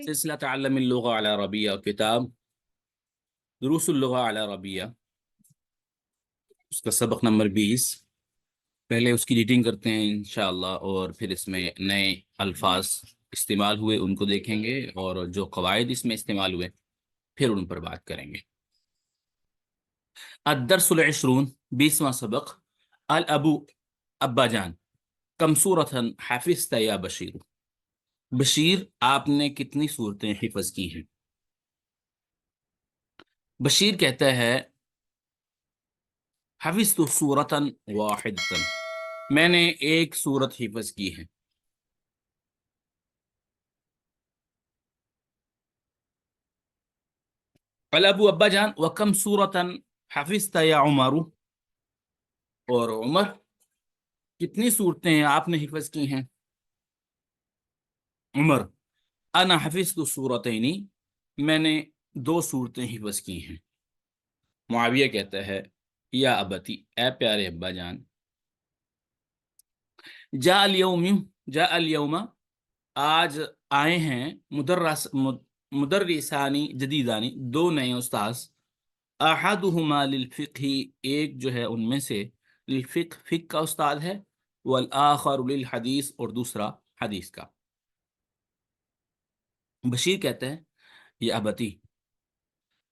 سلسلہ تعلم اللغة على عربیہ کتاب دروس اللغة على عربیہ، اس کا سبق نمبر 20۔ پہلے اس کی ریڈنگ کرتے ہیں انشاءاللہ، اور پھر اس میں نئے الفاظ استعمال ہوئے ان کو دیکھیں گے، اور جو قواعد اس میں استعمال ہوئے پھر ان پر بات کریں گے۔ الدرس العشرون، 20واں سبق۔ الابو، ابا جان، کم سورۃ حفظت یا بشیر، بشیر آپ نے کتنی صورتیں حفظ کی ہیں؟ بشیر کہتا ہے حفظت سورۃ واحدۃ، میں نے ایک سورت حفظ کی ہے۔ الابو، ابا جان، وکم سورۃ حفظت یا عمر، اور عمر کتنی صورتیں آپ نے حفظ کی ہیں؟ عمر، انا حفظت سورتین، میں نے 2 صورتیں حفظ کی ہیں۔ معاویہ کہتا ہے یا ابتی، اے پیارے ابا جان، جاء اليوم، آج آئے ہیں، مدرسانی جدیدانی، 2 نئے استاذ، احدہما للفقہ، ایک جو ہے ان میں سے للفقہ، فقہ کا استاد ہے، والآخر للحدیث، اور دوسرا حدیث کا۔ بشیر کہتا ہے یا ابتی،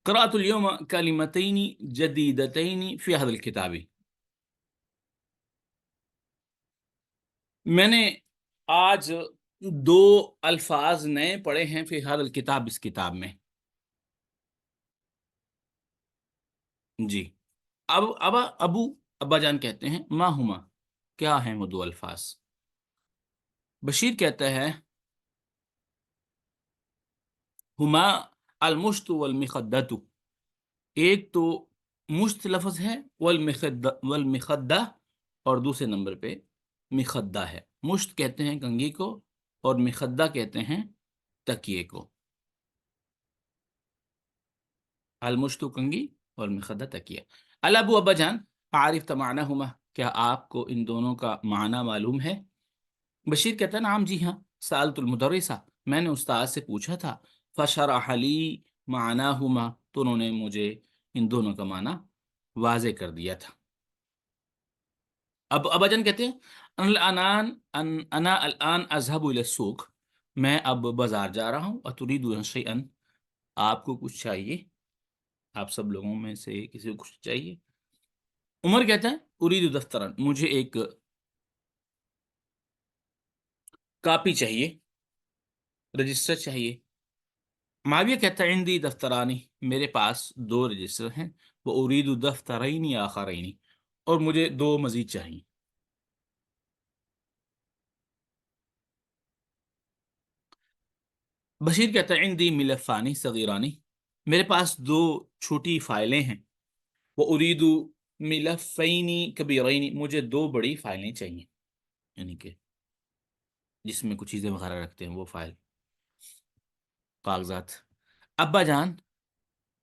قرأت اليوم کلمتین جدیدتین فی هذا الکتاب، میں نے آج 2 الفاظ نئے پڑھے ہیں فی هذا الکتاب، اس کتاب میں۔ جی، ابا جان کہتے ہیں ما ہما، کیا ہیں وہ 2 الفاظ؟ بشیر کہتا ہے ہما المشط والمخدۃ، ایک تو مشت لفظ ہے، والمخدہ، اور دوسرے نمبر پہ مخدہ ہے۔ مشت کہتے ہیں کنگھی کو، اور مخدہ کہتے ہیں تکیے کو۔ المشت کنگھی اور مخدہ تکیہ۔ الابو، ابا جان، عارف معناہما، کیا آپ کو ان دونوں کا معنی معلوم ہے؟ بشیر کہتا ہے نعم، جی ہاں، سألت المدرسہ، میں نے استاد سے پوچھا تھا، فشرح لی معناہما، تو انہوں نے مجھے ان دونوں کا معنی واضح کر دیا تھا۔ اب ابا جان کہتے ہیں انا الان اذهب الى السوق، میں اب بازار جا رہا ہوں، اتريد شيئا، آپ کو کچھ چاہیے؟ آپ سب لوگوں میں سے کسی کو کچھ چاہیے؟ عمر کہتا ہے اريد دفترا، مجھے ایک کاپی چاہیے، رجسٹر چاہیے۔ معاویہ کہتا ہے عندي دفترانی، میرے پاس 2 رجسٹر ہیں، واريد دفترین آخرین، اور مجھے 2 مزید چاہیے۔ بشیر کہتا ہے عندي ملفانی صغیرانی، میرے پاس 2 چھوٹی فائلیں ہیں، واريد ملفین کبیرین، مجھے 2 بڑی فائلیں چاہیے، یعنی کہ جس میں کچھ چیزیں وغیرہ رکھتے ہیں وہ فائل، کاغذات۔ ابا جان،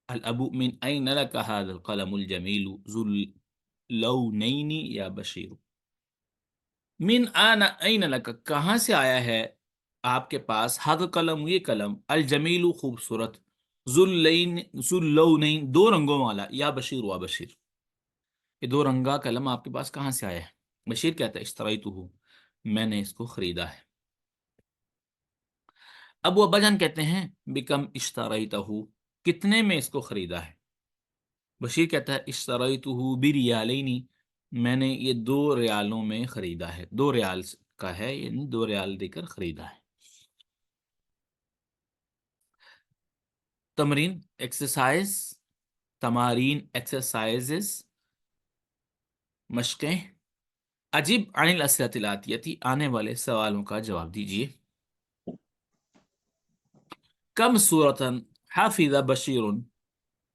الابو، من این لک هذا القلم الجمیل ذو اللونین یا بشیر، من این لک، کہاں سے آیا ہے آپ کے پاس، هذا قلم، یہ قلم، الجمیل، خوبصورت، ذو اللونین، 2 رنگوں والا، یا بشیر و بشیر، یہ 2 رنگا قلم آپ کے پاس کہاں سے آیا ہے؟ بشیر کہتا ہے اشتریتہ، میں نے اس کو خریدا ہے۔ ابا جان کہتے ہیں بکم اشتریتہ، کتنے میں اس کو خریدا ہے؟ بشیر کہتا ہے اشتریتہ بریالین، میں نے یہ 2 ریالوں میں خریدا ہے، 2 ریال کا ہے، یعنی 2 ریال دے کر خریدا ہے۔ تمرین، ایکسرسائز، تمارین، ایکسرسائزز، مشقیں۔ عجیب عن الاسئلۃ الاتیہ، آنے والے سوالوں کا جواب دیجیے۔ کم سورۃ حفظ بشیر،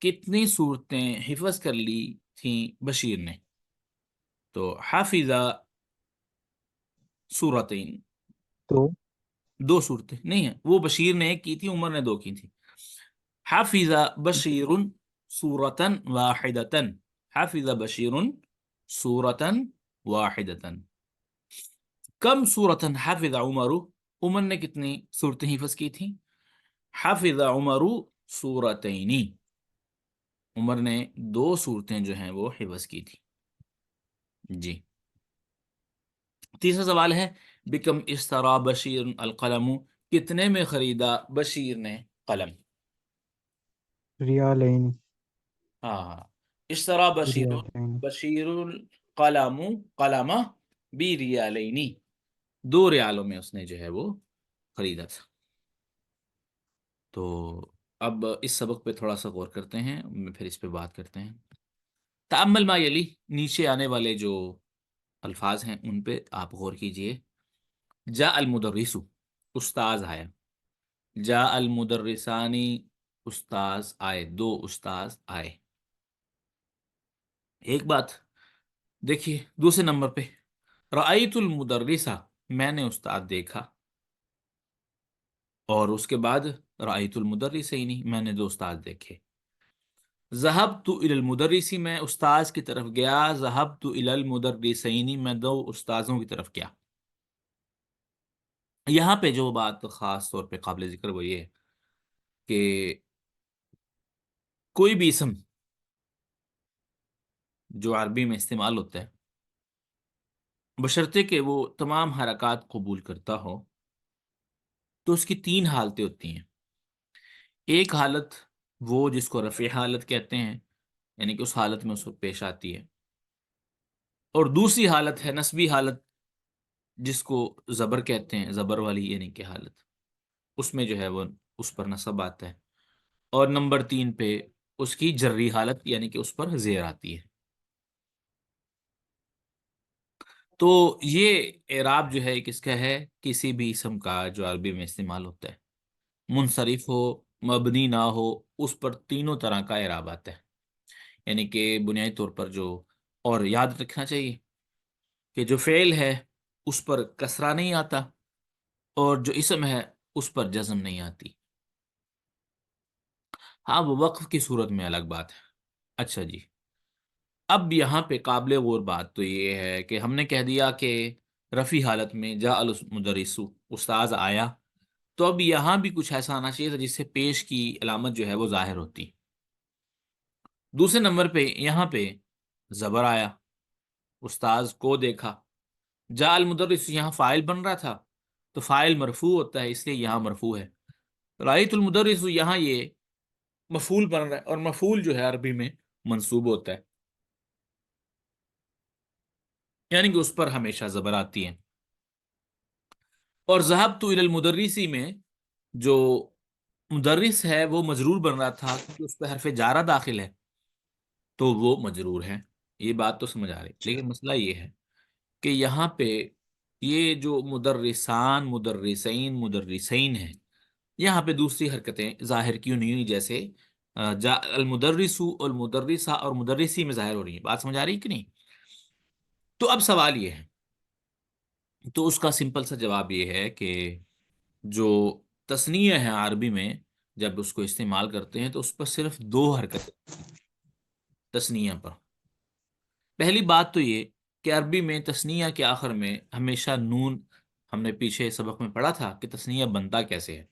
کتنی صورتیں حفظ کر لی تھیں بشیر نے؟ تو حفظ سورتین، تو 2 صورتیں نہیں ہیں، وہ بشیر نے 1 کی تھی، عمر نے 2 کی تھی۔ حفظ بشیر سورۃ واحدۃ، حفظ بشیر سورۃ واحدتن. کم سورتن حفظ عمر، عمر نے کتنی صورتیں حفظ کی تھیں؟ حفظ عمر سورتین، عمر نے 2 صورتیں جو ہیں وہ حفظ کی تھی. جی. تیسرا سوال ہے بکم اشترا بشیر القلم، کتنے میں خریدا بشیر نے قلم؟ ریالین. ہاں، اشترا بشیر، ریالین. بشیر القلم، قلم بریالینی، 2 ریالوں میں اس نے جو ہے وہ خریدا تھا. تو اب اس سبق پہ تھوڑا سا غور کرتے ہیں، پھر اس پہ بات کرتے ہیں. تأمل ما یلی، نیچے آنے والے جو الفاظ ہیں ان پہ آپ غور کیجئے. جاء المدرس، استاذ آیا. جاء المدرسانی، استاذ آئے، 2 استاذ آئے. ایک بات دیکھیے دوسرے نمبر پہ، رأیت المدرسہ، میں نے استاد دیکھا. اور اس کے بعد رأیت المدرسین، میں نے 2 استاد دیکھے. ذهبت الى المدرس، میں استاذ کی طرف گیا. ذهبت الى المدرسین، میں 2 استاذوں کی طرف گیا. یہاں پہ جو بات خاص طور پہ قابل ذکر وہ یہ ہے کہ کوئی بھی اسم جو عربی میں استعمال ہوتا ہے، بشرطے کہ وہ تمام حرکات قبول کرتا ہو، تو اس کی 3 حالتیں ہوتی ہیں. ایک حالت وہ جس کو رفع حالت کہتے ہیں، یعنی کہ اس حالت میں اس وقت پیش آتی ہے. اور دوسری حالت ہے نسبی حالت، جس کو زبر کہتے ہیں، زبر والی یعنی کہ حالت، اس میں جو ہے وہ اس پر نصب آتا ہے. اور نمبر 3 پہ اس کی جری حالت، یعنی کہ اس پر زیر آتی ہے. تو یہ اعراب جو ہے کس کا ہے؟ کسی بھی اسم کا جو عربی میں استعمال ہوتا ہے، منصرف ہو، مبنی نہ ہو، اس پر تینوں طرح کا اعراب آتا ہے. یعنی کہ بنیادی طور پر جو، اور یاد رکھنا چاہیے کہ جو فعل ہے اس پر کسرہ نہیں آتا، اور جو اسم ہے اس پر جزم نہیں آتی. ہاں وہ وقف کی صورت میں الگ بات ہے. اچھا جی، اب یہاں پہ قابل غور بات تو یہ ہے کہ ہم نے کہہ دیا کہ رفع حالت میں جاء المدرس، استاذ آیا. تو اب یہاں بھی کچھ ایسا آنا چاہیے تھا جس سے پیش کی علامت جو ہے وہ ظاہر ہوتی. دوسرے نمبر پہ یہاں پہ زبر آیا، استاذ کو دیکھا. جاء المدرس یہاں فاعل بن رہا تھا، تو فاعل مرفوع ہوتا ہے، اس لیے یہاں مرفوع ہے. رأیت المدرس یہاں یہ مفعول بن رہا ہے، اور مفعول جو ہے عربی میں منصوب ہوتا ہے، یعنی کہ اس پر ہمیشہ زبر آتی ہے. اور ذهبت الى المدرس میں جو مدرس ہے وہ مجرور بن رہا تھا کیونکہ اس پہ حرف جارہ داخل ہے، تو وہ مجرور ہے. یہ بات تو سمجھ آ رہی، لیکن مسئلہ یہ ہے کہ یہاں پہ یہ جو مدرسان، مدرسین، مدرسین ہیں، یہاں پہ دوسری حرکتیں ظاہر کیوں نہیں ہوئی؟ جیسے جاء المدرس، المدرسہ اور مدرسی میں ظاہر ہو رہی ہیں. بات سمجھ آ رہی کہ نہیں؟ تو اب سوال یہ ہے، تو اس کا سمپل سا جواب یہ ہے کہ جو تثنیہ ہے عربی میں جب اس کو استعمال کرتے ہیں تو اس پر صرف 2 حرکتیں تثنیہ پر. پہلی بات تو یہ کہ عربی میں تثنیہ کے آخر میں ہمیشہ نون، ہم نے پیچھے سبق میں پڑھا تھا کہ تثنیہ بنتا کیسے ہے.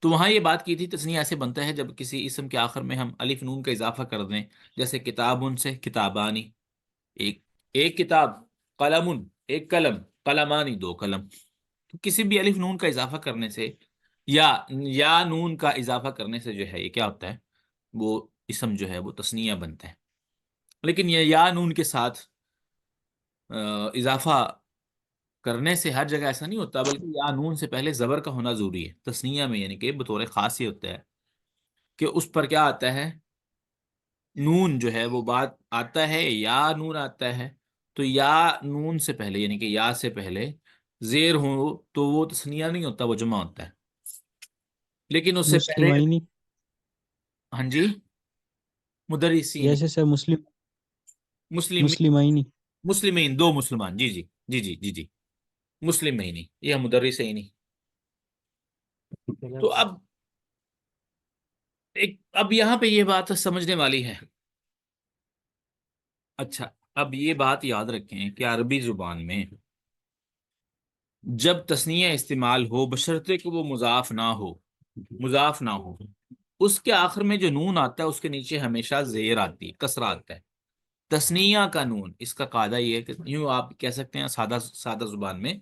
تو وہاں یہ بات کی تھی تثنیہ ایسے بنتا ہے جب کسی اسم کے آخر میں ہم الف نون کا اضافہ کر دیں. جیسے کتابن سے کتابانی، ایک کتاب. قلم، ایک قلم. قلمانی، 2 قلم. تو کسی بھی الف نون کا اضافہ کرنے سے یا نون کا اضافہ کرنے سے جو ہے یہ کیا ہوتا ہے، وہ اسم جو ہے وہ تثنیہ بنتا ہے. لیکن یہ یا نون کے ساتھ اضافہ کرنے سے ہر جگہ ایسا نہیں ہوتا، بلکہ یا نون سے پہلے زبر کا ہونا ضروری ہے تثنیہ میں. یعنی کہ بطور خاص یہ ہوتا ہے کہ اس پر کیا آتا ہے، نون جو ہے وہ بات آتا ہے، یا نون آتا ہے. تو یا نون سے پہلے یعنی کہ یا سے پہلے زیر ہو تو وہ تثنیہ نہیں ہوتا، وہ جمع ہوتا ہے. لیکن اس سے پہلے، مسلمائنی. ہاں جی، مدرسین، جیسے سر مسلم، مسلم، مسلمائنی. مسلمین، 2 مسلمان. جی جی جی جی جی جی، مسلم ہی نہیں، یہ مدرس ہی نہیں. تو اب یہاں پہ یہ بات سمجھنے والی ہے. اچھا، اب یہ بات یاد رکھیں کہ عربی زبان میں جب تثنیہ استعمال ہو بشرطے کہ وہ مضاف نہ ہو، اس کے آخر میں جو نون آتا ہے اس کے نیچے ہمیشہ زیر آتی ہے، کسرہ آتا ہے۔ تثنیہ کا نون، اس کا قاعدہ یہ ہے کہ یوں آپ کہہ سکتے ہیں سادہ سادہ زبان میں،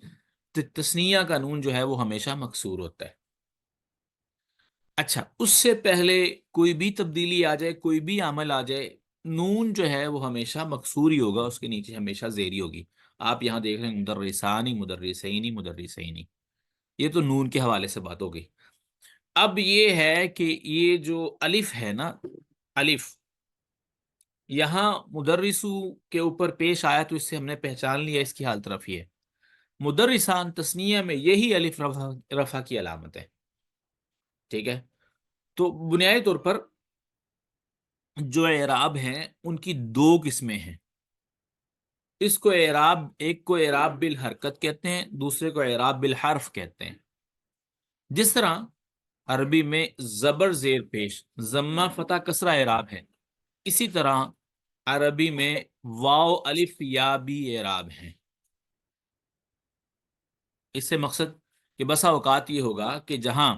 تثنیہ کا نون جو ہے وہ ہمیشہ مکسور ہوتا ہے۔ اچھا، اس سے پہلے کوئی بھی تبدیلی آ جائے، کوئی بھی عمل آ جائے، نون جو ہے وہ ہمیشہ مکسور ہی ہوگا، اس کے نیچے ہمیشہ زیری ہوگی۔ آپ یہاں دیکھ رہے ہیں مدرسانی، مدرسینی، مدرسینی، یہ تو نون کے حوالے سے بات ہو گئی۔ اب یہ ہے کہ یہ جو الف ہے نا، الف یہاں مدرسو کے اوپر پیش آیا تو اس سے ہم نے پہچان لیا اس کی حال طرف یہ ہے۔ مدرسان تثنیہ میں یہی الف رفع کی علامت ہے، ٹھیک ہے؟ تو بنیادی طور پر جو اعراب ہیں ان کی دو قسمیں ہیں۔ اس کو ایک کو اعراب بالحرکت کہتے ہیں، دوسرے کو اعراب بالحرف کہتے ہیں۔ جس طرح عربی میں زبر زیر پیش، ضمہ فتح کسرہ اعراب ہے، اسی طرح عربی میں واو الف یا بھی اعراب ہیں۔ اس سے مقصد کہ بسا اوقات یہ ہوگا کہ جہاں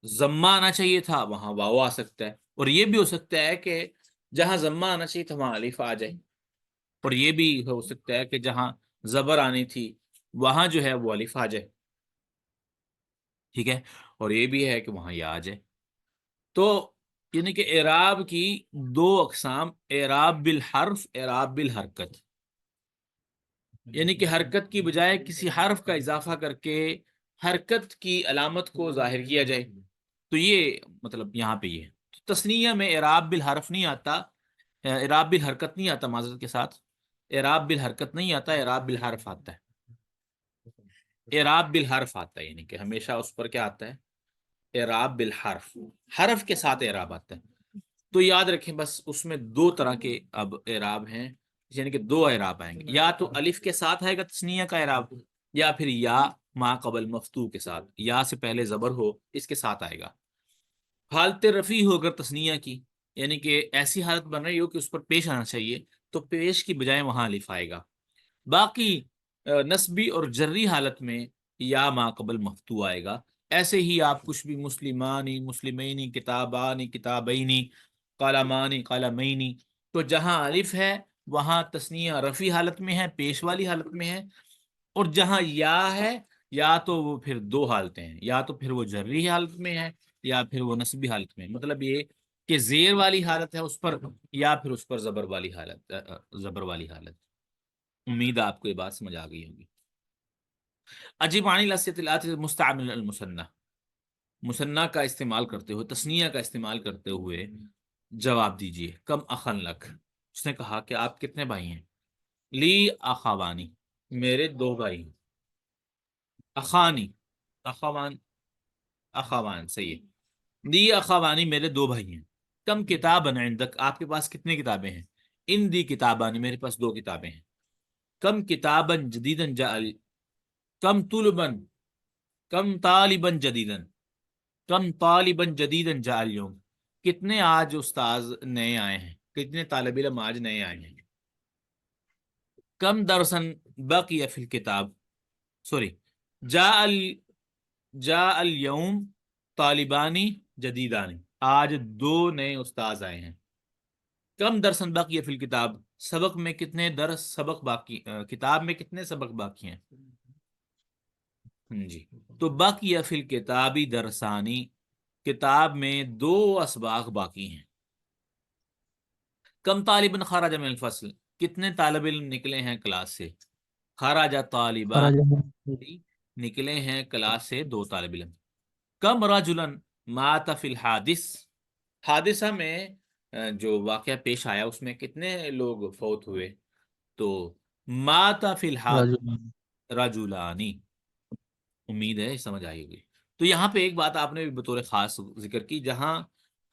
ضمہ آنا چاہیے تھا وہاں واو آ سکتا ہے، اور یہ بھی ہو سکتا ہے کہ جہاں ضمہ آنا چاہیے تھا وہاں الف آ جائے، اور یہ بھی ہو سکتا ہے کہ جہاں زبر آنی تھی وہاں جو ہے وہ الف آ جائے، ٹھیک ہے؟ اور یہ بھی ہے کہ وہاں یہ آ جائے۔ تو یعنی کہ اعراب کی دو اقسام، اعراب بالحرف، اعراب بالحرکت، یعنی کہ حرکت کی بجائے کسی حرف کا اضافہ کر کے حرکت کی علامت کو ظاہر کیا جائے، تو یہ مطلب یہاں پہ یہ ہے۔ تثنیہ میں اعراب بالحرف نہیں آتا، اعراب بالحرکت نہیں آتا، معذرت کے ساتھ اعراب بالحرکت نہیں آتا، اعراب بالحرف آتا ہے، اعراب بالحرف آتا ہے، یعنی کہ ہمیشہ اس پر کیا آتا ہے؟ اعراب بالحرف، حرف کے ساتھ اعراب آتا ہے۔ تو یاد رکھیں بس اس میں دو طرح کے اب اعراب ہیں، یعنی کہ دو اعراب آئیں گے، یا تو الف کے ساتھ آئے گا تثنیہ کا اعراب، یا پھر یا ما قبل مفتوح کے ساتھ، یا سے پہلے زبر ہو اس کے ساتھ آئے گا۔ حالت رفیع ہو اگر تثنیہ کی، یعنی کہ ایسی حالت بن رہی ہو کہ اس پر پیش آنا چاہیے، تو پیش کی بجائے وہاں الف آئے گا۔ باقی نسبی اور جری حالت میں یا ما قبل مفتوح آئے گا۔ ایسے ہی آپ کچھ بھی مسلمانی، مسلمینی، کتابانی، کتابینی، قلمانی، قلمینی، تو جہاں الف ہے وہاں تثنیہ رفیع حالت میں ہے، پیش والی حالت میں ہے، اور جہاں یا ہے یا تو وہ پھر دو حالتیں ہیں، یا تو پھر وہ جری حالت میں ہے یا پھر وہ نسبی حالت میں، مطلب یہ کہ زیر والی حالت ہے اس پر، یا پھر اس پر زبر والی حالت، زبر والی حالت۔ امید آپ کو یہ بات سمجھ آ گئی ہوگی۔ اجب عن الاستطلاعات المستعمل المثنى، مثنیٰ کا استعمال کرتے ہوئے، تثنیہ کا استعمال کرتے ہوئے جواب دیجئے۔ کم اخن لک، اس نے کہا کہ آپ کتنے بھائی ہیں؟ لی اخوانی، میرے دو بھائی ہیں۔ اخانی، اخوان، اخوان صحیح ہے۔ لی اخوانی، میرے دو بھائی ہیں۔ کم کتابن عندک، آپ کے پاس کتنی کتابیں ہیں؟ ان دی کتابان، میرے پاس دو کتابیں ہیں۔ کم کتابن جدیدن جعل، کم طلبن، کم طالبن جدیدن، کم طالبن جدیدن جاء اليوم، کتنے آج استاذ نئے آئے ہیں، کتنے طالب علم آج نئے آئے ہیں۔ کم درسن بقی فی الکتاب، سوری، جاء اليوم طالبانی جدیدانی، آج دو نئے استاذ آئے ہیں۔ کم درسن بقی فی الکتاب، سبق میں کتنے درس، سبق باقی، کتاب میں کتنے سبق باقی ہیں؟ جی، تو بقی فی الکتابی درسانی، کتاب میں دو اسباق باقی ہیں۔ کم طالبن خرج من الفصل، کتنے طالب علم نکلے ہیں کلاس سے؟ خرج طالبان، نکلے ہیں کلاس سے دو طالب علم۔ کم رجلن مات فی الحادث، حادثہ میں جو واقعہ پیش آیا اس میں کتنے لوگ فوت ہوئے؟ تو مات فی الحادث رجلانی، امید ہے سمجھ آئی ہوگی۔ تو یہاں پہ ایک بات آپ نے بھی بطور خاص ذکر کی، جہاں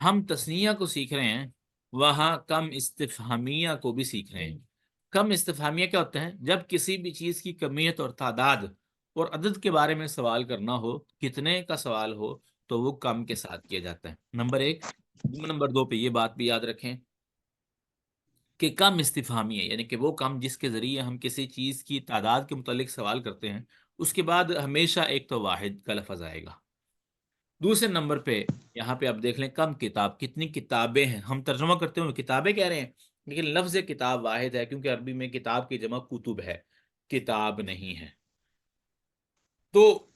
ہم تثنیہ کو سیکھ رہے ہیں وہاں کم استفہامیہ کو بھی سیکھ رہے ہیں۔ کم استفہامیہ کیا ہوتا ہے؟ جب کسی بھی چیز کی کمیت اور تعداد اور عدد کے بارے میں سوال کرنا ہو، کتنے کا سوال ہو، تو وہ کم کے ساتھ کیا جاتا ہے، نمبر ایک۔ نمبر دو پہ یہ بات بھی یاد رکھیں کہ کم استفہامی ہے، یعنی کہ وہ کم جس کے ذریعے ہم کسی چیز کی تعداد کے متعلق سوال کرتے ہیں، اس کے بعد ہمیشہ ایک تو واحد کا لفظ آئے گا۔ دوسرے نمبر پہ یہاں پہ آپ دیکھ لیں کم کتاب، کتنی کتابیں ہیں، ہم ترجمہ کرتے ہیں کتابیں کہہ رہے ہیں، لیکن لفظ کتاب واحد ہے، کیونکہ عربی میں کتاب کی جمع کتب ہے، کتاب نہیں ہے۔ تو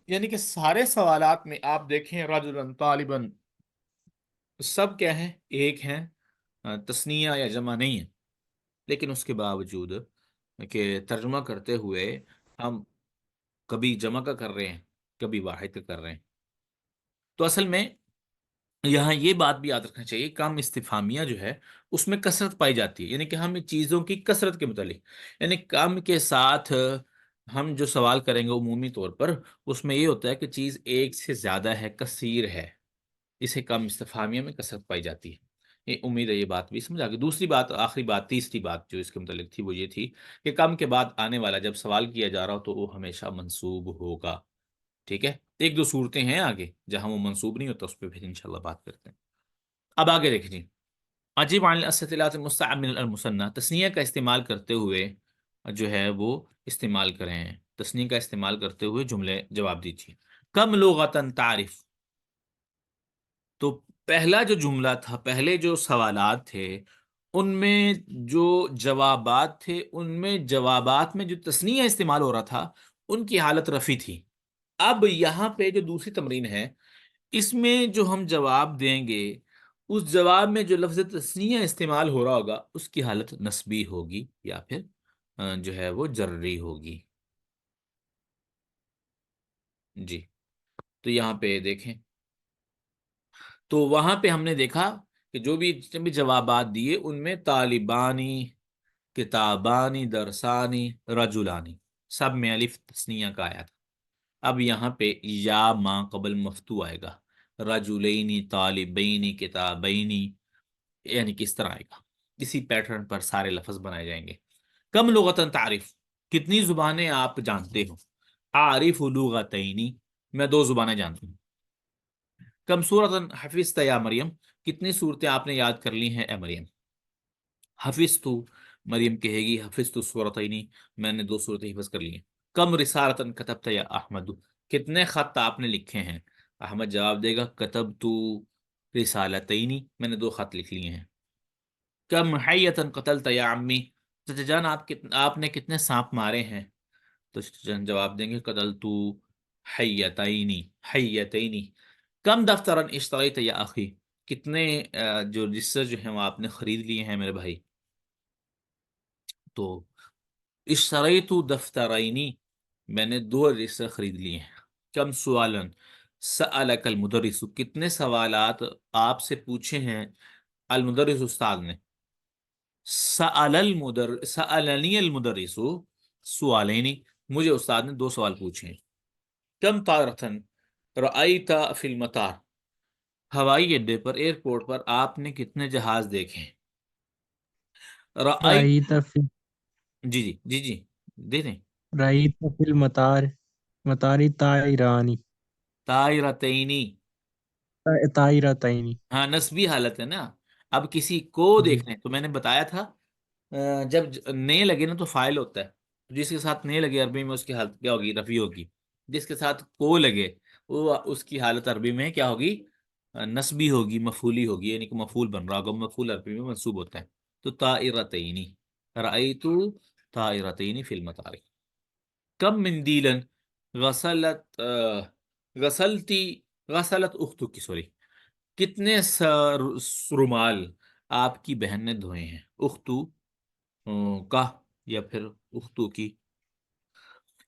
یعنی کہ سارے سوالات میں آپ دیکھیں رجلاً طالباً سب کیا ہیں، ایک ہیں، تثنیہ یا جمع نہیں ہے، لیکن اس کے باوجود کہ ترجمہ کرتے ہوئے ہم کبھی جمع کا کر رہے ہیں، کبھی واحد کا کر رہے ہیں۔ تو اصل میں یہاں یہ بات بھی یاد رکھنا چاہیے، کم استفہامیہ جو ہے اس میں کثرت پائی جاتی ہے، یعنی کہ ہم چیزوں کی کثرت کے متعلق، یعنی کم کے ساتھ ہم جو سوال کریں گے عمومی طور پر، اس میں یہ ہوتا ہے کہ چیز ایک سے زیادہ ہے، کثیر ہے، اسے کم استفہامیہ میں کثرت پائی جاتی ہے۔ یہ امید ہے یہ بات بھی سمجھ آ گئی۔ دوسری بات، آخری بات، تیسری بات جو اس کے متعلق تھی وہ یہ تھی کہ کم کے بعد آنے والا جب سوال کیا جا رہا ہو تو وہ ہمیشہ منصوب ہوگا، ٹھیک ہے؟ ایک دو صورتیں ہیں آگے جہاں وہ منصوب نہیں ہوتا، اس پہ پھر انشاءاللہ بات کرتے ہیں۔ اب آگے دیکھیں جی، عجیب عن الاستطلاعات المستعب من المثنى، تثنیہ کا استعمال کرتے ہوئے جو ہے وہ استعمال کریں، تثنیہ کا استعمال کرتے ہوئے جملے جواب دیجیے۔ کم لغتاً تعرف، تو پہلا جو جملہ تھا، پہلے جو سوالات تھے ان میں جو جوابات تھے، ان میں جوابات میں جو تثنیہ استعمال ہو رہا تھا ان کی حالت رفع تھی۔ اب یہاں پہ جو دوسری تمرین ہے، اس میں جو ہم جواب دیں گے، اس جواب میں جو لفظ تثنیہ استعمال ہو رہا ہوگا اس کی حالت نسبی ہوگی یا پھر جو ہے وہ جرری ہوگی۔ جی، تو یہاں پہ دیکھیں، تو وہاں پہ ہم نے دیکھا کہ جو بھی جتنے بھی جوابات دیے ان میں طالبانی، کتابانی، درسانی، رجلانی، سب میں الف تثنیہ کا آیا تھا۔ اب یہاں پہ یا ما قبل مفتو آئے گا، رجلینی، طالبینی، کتابینی، یعنی کس طرح آئے گا، اسی پیٹرن پر سارے لفظ بنائے جائیں گے۔ کم لغتاً تعریف، کتنی زبانیں آپ جانتے ہو؟ عارف لغتینی، میں 2 زبانیں جانتا ہوں۔ کم سورتاً حفظت یا مریم، کتنی صورتیں آپ نے یاد کر لی ہیں اے مریم؟ حفظت، مریم کہے گی حفظت سورتینی، میں نے 2 صورتیں حفظ کر لی ہیں۔ کم رسالتاً کتبت یا احمد، کتنے خط آپ نے لکھے ہیں؟ احمد جواب دے گا کتبت رسالتینی، میں نے 2 خط لکھ لیے ہیں۔ کم حیتاً قتلت یا عمی، چچا جان آپ نے کتنے سانپ مارے ہیں؟ تو چچا جان جواب دیں گے قتلت حیتینی، حیتینی۔ کم دفتراً اشتریت یا اخی، کتنے جو رجسٹر جو ہیں وہ آپ نے خرید لیے ہیں میرے بھائی؟ تو اشتریت دفترینی، میں نے 2 رجسٹر خرید لیے ہیں۔ کم سوالاً سألک المدرس، کتنے سوالات آپ سے پوچھے ہیں المدرس، استاد نے؟ سألنی المدرس سوالینی، مجھے استاد نے 2 سوال پوچھے ہیں۔ کم طارتاً رأیت فی المطار، ہوائی اڈے پر، ایئرپورٹ پر آپ نے کتنے جہاز دیکھے ہیں؟ رأیت، رأيت في جی جی جی جی، دے دیں۔ رأيت في المطار مطار طائران طائرتینی، طائرتين ہاں نسبی حالت ہے نا۔ اب کسی کو جی دیکھنے، تو میں نے بتایا تھا جب نے لگے نا تو فائل ہوتا ہے، جس کے ساتھ نے لگے عربی میں اس کی حالت کیا ہوگی؟ رفیع ہوگی۔ جس کے ساتھ کو لگے وہ اس کی حالت عربی میں کیا ہوگی؟ نسبی ہوگی، مفعولی ہوگی، یعنی کہ مفعول بن رہا ہوگا، مفعول عربی میں منصوب ہوتا ہے۔ تو طائرتینی، رأیت طائرتینی فی المطار۔ کم مندیلا غسلت غسلتی، غسلت اختو کی، سوری، کتنے رومال آپ کی بہن نے دھوئے ہیں؟ اختو کا یا پھر اختو کی،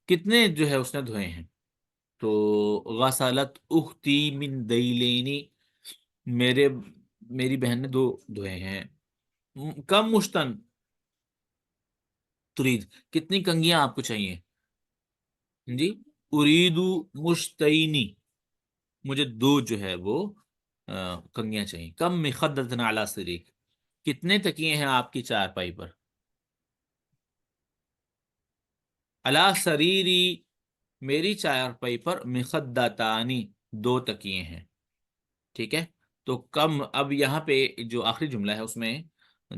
کتنے جو ہے اس نے دھوئے ہیں؟ تو غسلت اختی من دیلینی، میری بہن نے 2 دھوئے ہیں۔ کم مشتن ترید، کتنی کنگیاں آپ کو چاہیے؟ جی، اریدو مشتینی، مجھے 2 جو ہے وہ کنگیاں چاہیے۔ کم مخدۃ علی سریک، کتنے تکیے ہیں آپ کی چارپائی پر؟ علی سریری، میری چارپائی پر مخدتانی، 2 تکیے ہیں، ٹھیک ہے؟ تو کم، اب یہاں پہ جو آخری جملہ ہے اس میں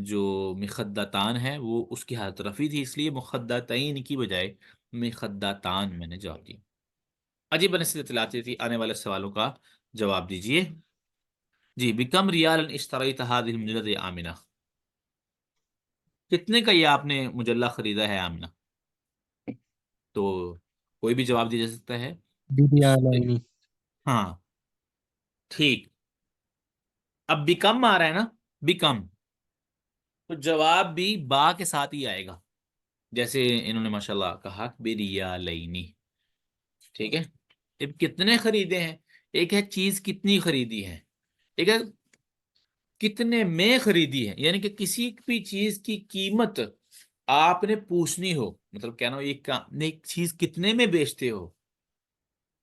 جو مخدتان ہے وہ اس کی حالت رفع تھی، اس لیے مخدتین کی بجائے مخدتان میں نے جواب دیا۔ عجیب بنسبت اطلاعاتی تھی، آنے والے سوالوں کا جواب دیجئے۔ جی، بکم ریال اشتریت هذه المجلة یا آمنہ، کتنے کا یہ آپ نے مجلہ خریدا ہے آمنہ؟ تو کوئی بھی جواب دیا جا سکتا ہے اس سے۔ بریالینی، ہاں ٹھیک، اب بیکم آ رہا ہے نا، بیکم، تو جواب بھی با کے ساتھ ہی آئے گا، جیسے انہوں نے ماشاءاللہ کہا بریالینی، ٹھیک ہے۔ اب کتنے خریدے ہیں، ایک ہے چیز کتنی خریدی ہے، ایک ہے کتنے میں خریدی ہے، یعنی کہ کسی بھی چیز کی قیمت آپ نے پوچھنی ہو، مطلب کہنا ہو ایک چیز کتنے میں بیچتے ہو،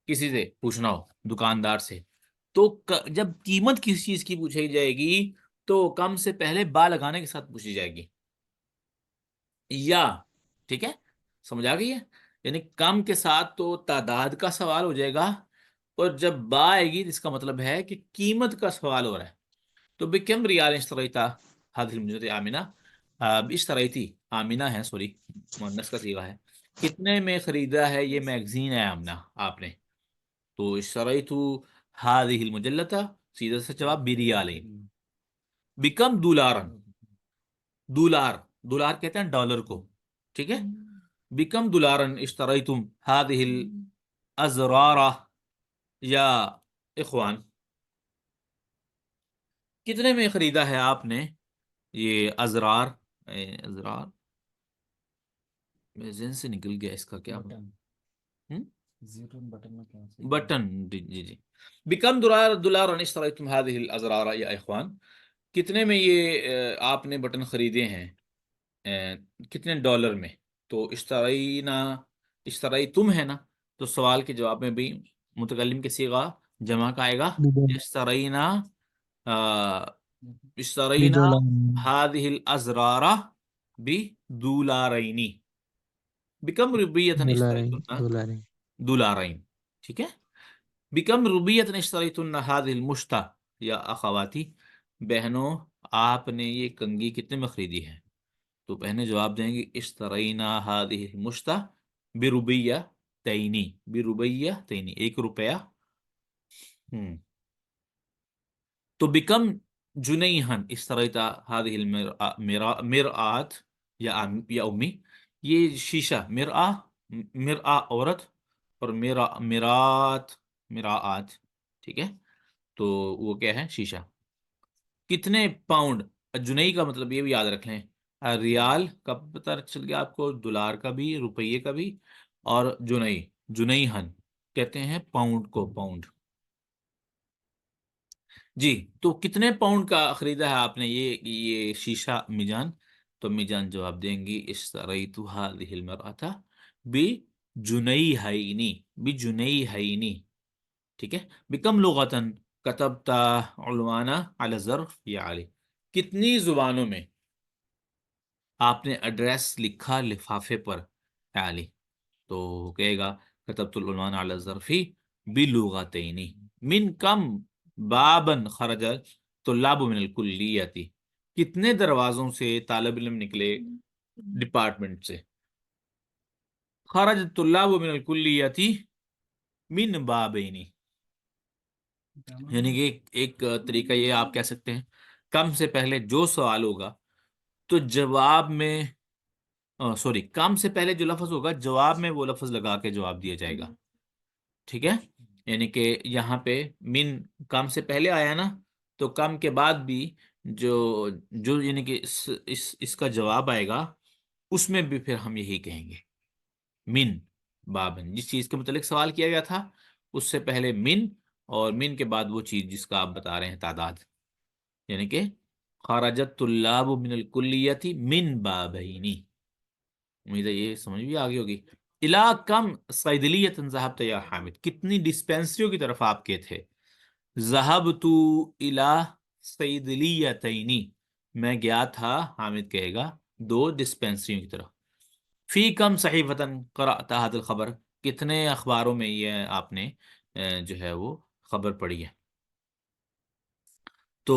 کسی سے پوچھنا ہو، دکاندار سے، تو جب قیمت کسی چیز کی پوچھی جائے گی تو کم سے پہلے با لگانے کے ساتھ پوچھی جائے گی، یا، ٹھیک ہے، سمجھ آ گئی ہے، یعنی کم کے ساتھ تو تعداد کا سوال ہو جائے گا، اور جب با آئے گی اس کا مطلب ہے کہ قیمت کا سوال ہو رہا ہے۔ تو بکم ریال اشتریتا هذه المجرد آمنہ، اشتریتی آمنہ ہے، سوری مؤنث کا صیغہ ہے، کتنے میں خریدا ہے یہ میگزین ہے آمنہ آپ نے؟ تو اشتریت هذه المجلة، سیدھا سے جواب بریالین۔ بکم دولارن، دولار، دولار کہتے ہیں ڈالر کو، ٹھیک ہے، بکم دولارن اشتریتم هذه الازرار یا اخوان، کتنے میں خریدا ہے آپ نے یہ ازرار، ازرار ذہن سے نکل گیا اس کا کیا بٹن، جی جی جی، بکم دولار اشتریتم هذه الازرار یا اخوان، کتنے میں یہ آپ نے بٹن خریدے ہیں، کتنے ڈالر میں؟ تو اشترینا، اشترائی تم ہے نا، تو سوال کے جواب میں بھی متکلم کے صیغہ جمع کا آئے گا، اشترینا، اشترینا بدولار، هذه الازرار بدولارین، بکم ربیتن دولارین، اشتریتن دولارین، دولارین، ٹھیک ہے، بکم ربیتن اشتریتن هذه المشتہ یا اخواتی، بہنوں آپ نے یہ کنگھی کتنے میں خریدی ہے؟ تو بہنیں جواب دیں گی اشترینا هذه المشتہ بربیہ تینی، بربیہ تینی، 1 روپیہ۔ تو بکم جنیہن اشتریتا هذه المرآت یا امی، یہ شیشہ، مرآ عورت، اور مرآت، مراعات، ٹھیک ہے، تو وہ کیا ہے، شیشہ، کتنے پاؤنڈ، جنئی کا مطلب یہ بھی یاد رکھ لیں، ریال کا پتہ چل گیا آپ کو، دولار کا بھی، روپیے کا بھی، اور جنئی ہن کہتے ہیں پاؤنڈ کو، پاؤنڈ۔ جی، تو کتنے پاؤنڈ کا خریدا ہے آپ نے یہ شیشہ میجان؟ تو میجان جواب دیں گی اشتریت هذه المرأة بجنیہین، بجنیہین، ٹھیک ہے، بکم لغتن کتبت عنوانا علی الظرف یا علی، کتنی زبانوں میں آپ نے ایڈریس لکھا لفافے پر، علی، تو کہے گا کتبت العنوان علی الظرف بلغتین، من کم بابن خرج طلاب من الکلیتی، کتنے دروازوں سے طالب علم نکلے ڈپارٹمنٹ سے، خرج طلاب من الکلیتی من بابین، یعنی کہ ایک طریقہ یہ آپ کہہ سکتے ہیں، کم سے پہلے جو سوال ہوگا تو جواب میں، سوری، کم سے پہلے جو لفظ ہوگا جواب میں وہ لفظ لگا کے جواب دیا جائے گا، ٹھیک ہے، یعنی کہ یہاں پہ من کم سے پہلے آیا نا، تو کم کے بعد بھی جو جو یعنی کہ اس کا جواب آئے گا اس میں بھی پھر ہم یہی کہیں گے، من بابن، جس چیز کے متعلق سوال کیا گیا تھا اس سے پہلے من، اور من کے بعد وہ چیز جس کا آپ بتا رہے ہیں تعداد، یعنی کہ خرجت طلاب من الکلیتی من بابینی، امید ہے یہ سمجھ بھی آگے ہوگی۔ الا کم صیدلیۃ ذهبت یا حامد، کتنی ڈسپینسریوں کی طرف آپ کے تھے؟ ذهبت الی صیدلیتین، میں گیا تھا، حامد کہے گا 2 ڈسپینسریوں کی طرف۔ فی کم صحیفۃ قرأت هذا الخبر، کتنے اخباروں میں یہ آپ نے جو ہے وہ خبر پڑھی ہے؟ تو